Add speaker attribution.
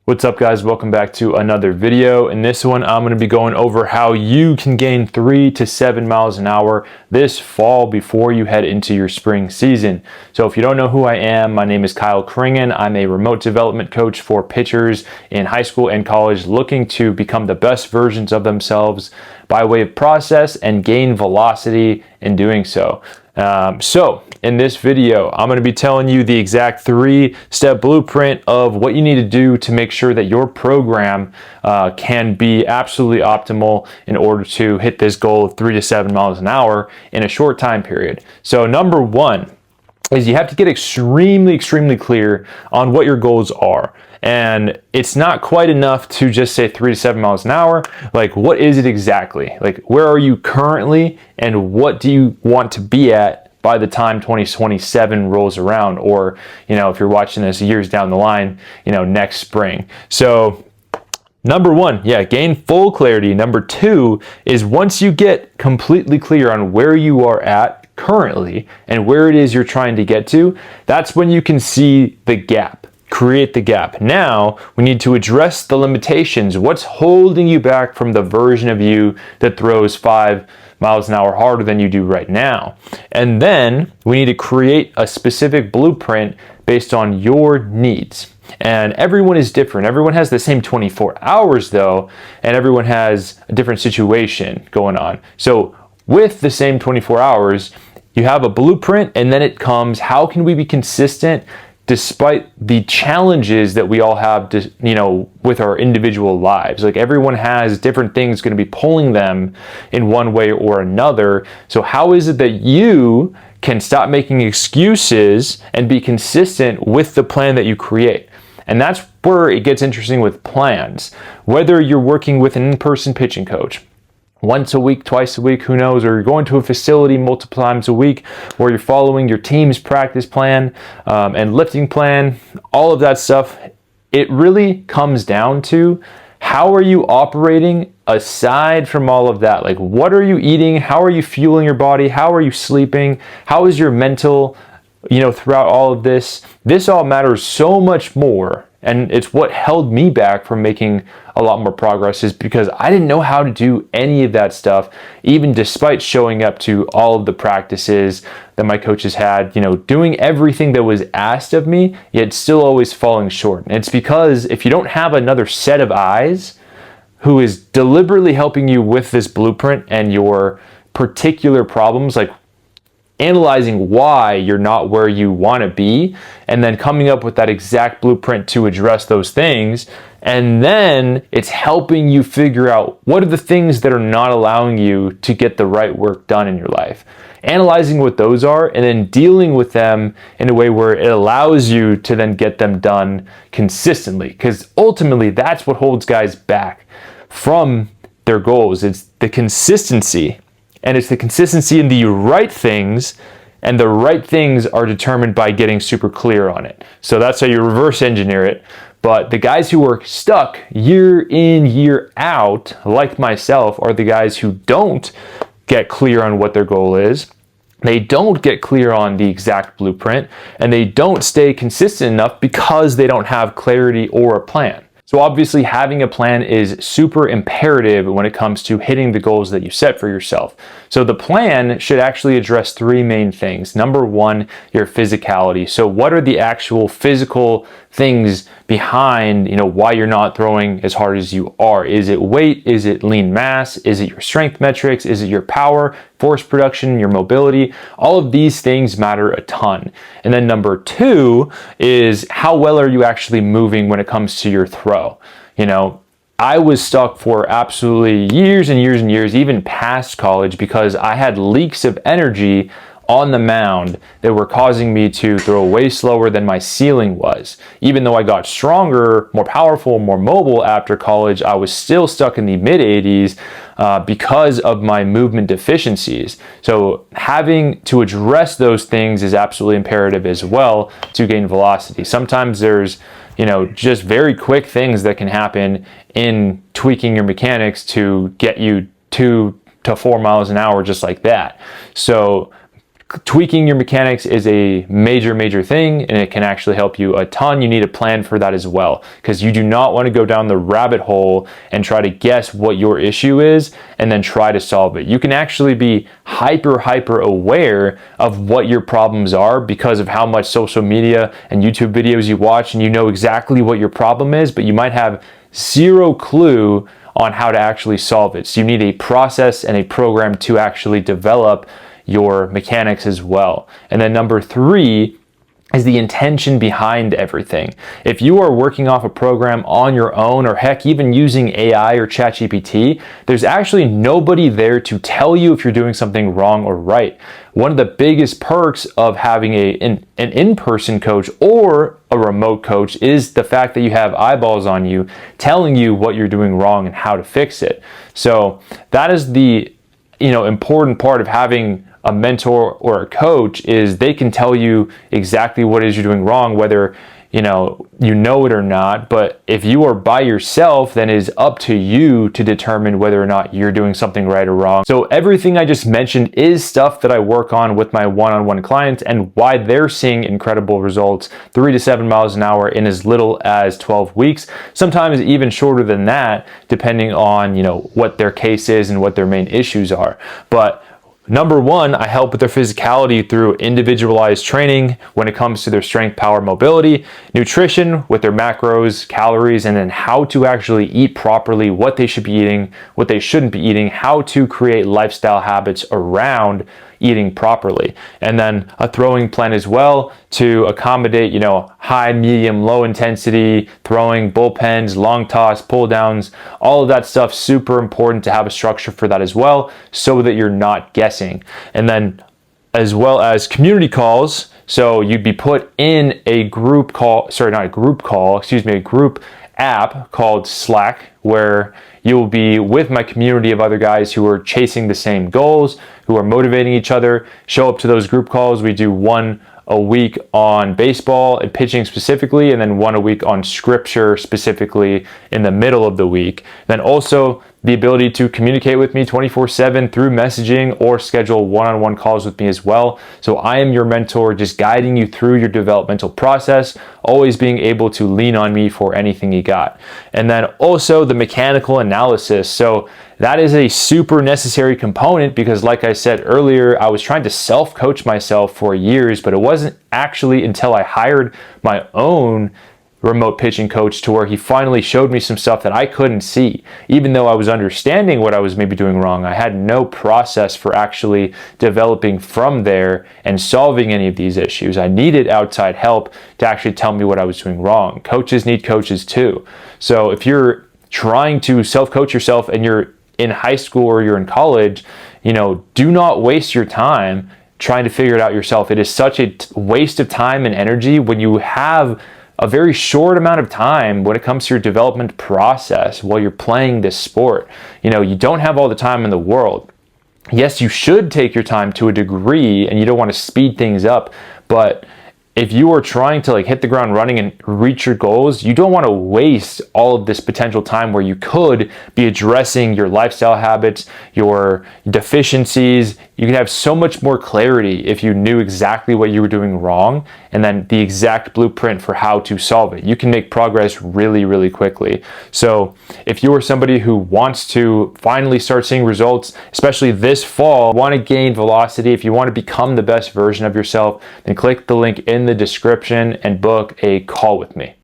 Speaker 1: What's up, guys? Welcome back to another video. In this one, I'm going to be going over how you can gain 3 to 7 miles an hour this fall before you head into your spring season. So if you don't know who I am, my name is Kyle Kringen. I'm a remote development coach for pitchers in high school and college looking to become the best versions of themselves by way of process and gain velocity in doing so. So in this video, I'm going to be telling you the exact 3-step blueprint of what you need to do to make sure that your program can be absolutely optimal in order to hit this goal of 3 to 7 miles an hour in a short time period. So number one is you have to get extremely clear on what your goals are. And it's not quite enough to just say 3 to 7 miles an hour. Like, what is it exactly? Like, where are you currently and what do you want to be at by the time 2027 rolls around? Or, if you're watching this years down the line, next spring. So number one, gain full clarity. Number two is once you get completely clear on where you are at currently and where it is you're trying to get to, that's when you can see the gap. Create the gap. Now we need to address the limitations. What's holding you back from the version of you that throws 5 miles an hour harder than you do right now? And then we need to create a specific blueprint based on your needs. And everyone is different. Everyone has the same 24 hours though, and everyone has a different situation going on. So with the same 24 hours, you have a blueprint, and then it comes, how can we be consistent despite the challenges that we all have to, with our individual lives? Like, everyone has different things going to be pulling them in one way or another. So how is it that you can stop making excuses and be consistent with the plan that you create? And that's where it gets interesting with plans. Whether you're working with an in-person pitching coach, once a week, twice a week, who knows, or you're going to a facility multiple times a week, or you're following your team's practice plan and lifting plan, all of that stuff, it really comes down to how are you operating aside from all of that? Like, what are you eating? How are you fueling your body? How are you sleeping? How is your mental, throughout all of this? This all matters so much more. And it's what held me back from making a lot more progress, is because I didn't know how to do any of that stuff, even despite showing up to all of the practices that my coaches had, doing everything that was asked of me, yet still always falling short. And it's because if you don't have another set of eyes who is deliberately helping you with this blueprint and your particular problems, like analyzing why you're not where you want to be, and then coming up with that exact blueprint to address those things. And then it's helping you figure out what are the things that are not allowing you to get the right work done in your life. Analyzing what those are and then dealing with them in a way where it allows you to then get them done consistently. Because ultimately, that's what holds guys back from their goals. It's the consistency. And it's the consistency in the right things, and the right things are determined by getting super clear on it. So that's how you reverse engineer it. But the guys who are stuck year in, year out, like myself, are the guys who don't get clear on what their goal is. They don't get clear on the exact blueprint, and they don't stay consistent enough because they don't have clarity or a plan. So obviously, having a plan is super imperative when it comes to hitting the goals that you set for yourself. So the plan should actually address 3 main things. Number one, your physicality. So what are the actual physical things behind, why you're not throwing as hard as you are? Is it weight? Is it lean mass? Is it your strength metrics? Is it your power, force production, your mobility? All of these things matter a ton. And then number 2 is how well are you actually moving when it comes to your throw? I was stuck for absolutely years and years and years, even past college, because I had leaks of energy on the mound that were causing me to throw way slower than my ceiling was. Even though I got stronger, more powerful, more mobile after college, I was still stuck in the mid 80s because of my movement deficiencies. So having to address those things is absolutely imperative as well to gain velocity. Sometimes there's just very quick things that can happen in tweaking your mechanics to get you 2 to 4 miles an hour just like that. So tweaking your mechanics is a major thing, and it can actually help you a ton. You need a plan for that as well, because you do not want to go down the rabbit hole and try to guess what your issue is and then try to solve it. You can actually be hyper aware of what your problems are because of how much social media and YouTube videos you watch, and you know exactly what your problem is, but you might have zero clue on how to actually solve it. So you need a process and a program to actually develop your mechanics as well. And then number 3 is the intention behind everything. If you are working off a program on your own, or heck, even using AI or ChatGPT, there's actually nobody there to tell you if you're doing something wrong or right. One of the biggest perks of having an in-person coach or a remote coach is the fact that you have eyeballs on you telling you what you're doing wrong and how to fix it. So that is the important part of having a mentor or a coach, is they can tell you exactly what it is you're doing wrong, whether you know it or not. But if you are by yourself, then it is up to you to determine whether or not you're doing something right or wrong. So everything I just mentioned is stuff that I work on with my one-on-one clients, and why they're seeing incredible results, 3 to 7 miles an hour in as little as 12 weeks, sometimes even shorter than that, depending on what their case is and what their main issues are. But number 1, I help with their physicality through individualized training when it comes to their strength, power, mobility, nutrition with their macros, calories, and then how to actually eat properly, what they should be eating, what they shouldn't be eating, how to create lifestyle habits around eating properly. And then a throwing plan as well to accommodate, high, medium, low intensity throwing, bullpens, long toss, pull downs, all of that stuff. Super important to have a structure for that as well, so that you're not guessing. And then as well as community calls. So you'd be put in a group app called Slack, where you'll be with my community of other guys who are chasing the same goals, who are motivating each other. Show up to those group calls. We do one a week on baseball and pitching specifically, and then one a week on scripture specifically in the middle of the week. Then also the ability to communicate with me 24/7 through messaging, or schedule one-on-one calls with me as well. So I am your mentor, just guiding you through your developmental process, always being able to lean on me for anything you got. And then also the mechanical analysis. So that is a super necessary component, because like I said earlier, I was trying to self-coach myself for years, but it wasn't actually until I hired my own remote pitching coach to where he finally showed me some stuff that I couldn't see. Even though I was understanding what I was maybe doing wrong, I had no process for actually developing from there and solving any of these issues. I needed outside help to actually tell me what I was doing wrong. Coaches need coaches too. So if you're trying to self-coach yourself and you're in high school or you're in college, do not waste your time trying to figure it out yourself. It is such a waste of time and energy when you have a very short amount of time when it comes to your development process while you're playing this sport. You don't have all the time in the world. Yes, you should take your time to a degree, and you don't want to speed things up, but if you are trying to hit the ground running and reach your goals, you don't want to waste all of this potential time where you could be addressing your lifestyle habits, your deficiencies. You could have so much more clarity if you knew exactly what you were doing wrong, and then the exact blueprint for how to solve it. You can make progress really quickly. So if you are somebody who wants to finally start seeing results, especially this fall, want to gain velocity, if you want to become the best version of yourself, then click the link in the description and book a call with me.